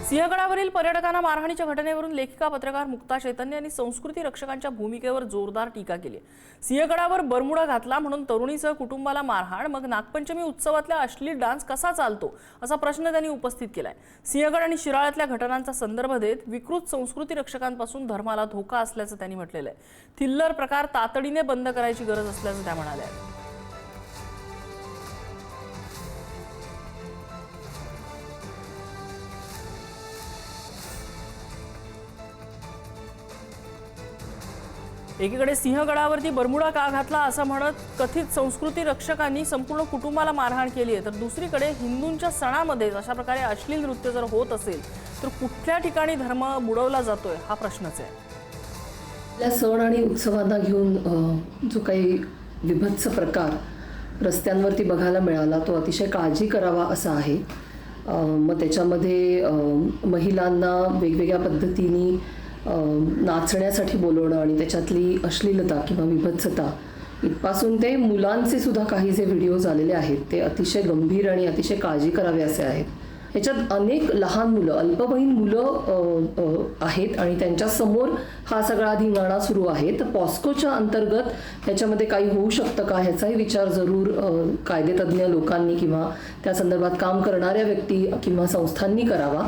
सिंहगडावरील पर्यटकांना मारहाणीच्या घटनेवरून लेखिका पत्रकार मुक्ता चैतन्य यांनी संस्कृती रक्षकांच्या भूमिकेवर जोरदार टीका केली आहे। सिंहगडावर बरमुडा घातला म्हणून तरुणीसह कुटुंबाला मारहाण, मग नागपंचमी उत्सवातला अश्लील डान्स कसा चालतो असा प्रश्न त्यांनी उपस्थित केलाय। सिंहगड आणि शिराळ्यातल्या घटनांचा संदर्भ देत विकृत संस्कृती रक्षकांपासून धर्माला धोका असल्याचं त्यांनी म्हटलेलं आहे। थिल्लर प्रकार तातडीने बंद करायची गरज असल्याचं त्या म्हणाल्या। एकीकडे सिंहगडावरती बरमुडा का घातला असं म्हणत कथित संस्कृती रक्षकांनी संपूर्ण कुटुंबाला मारहाण केली आहे, तर दुसरीकडे हिंदूंच्या सणामध्ये अशा प्रकारे अश्लील नृत्य जर होत असेल तर कुठल्या ठिकाणी धर्म बुडवला जातोय हा प्रश्नच आहे। आपल्या सण आणि उत्सवांना घेऊन जो काही विभत्स प्रकार रस्त्यांवरती बघायला मिळाला तो अतिशय काळजी करावा असा आहे। मग त्याच्यामध्ये महिलांना वेगवेगळ्या पद्धतीने नाचण्यासाठी बोलवणं आणि त्याच्यातली अश्लीलता किंवा विभत्सता इथपासून ते मुलांचे सुद्धा काही जे व्हिडिओज आलेले आहेत ते अतिशय गंभीर आणि अतिशय काळजी करावे असे आहेत। ह्याच्यात अनेक लहान मुलं, अल्पवयीन मुलं आहेत आणि त्यांच्यासमोर हा सगळा धिंगाणा सुरू आहे। तर पॉस्कोच्या अंतर्गत ह्याच्यामध्ये काही होऊ शकतं का ह्याचाही विचार जरूर कायदेतज्ञ लोकांनी किंवा त्या संदर्भात काम करणाऱ्या व्यक्ती किंवा संस्थांनी करावा।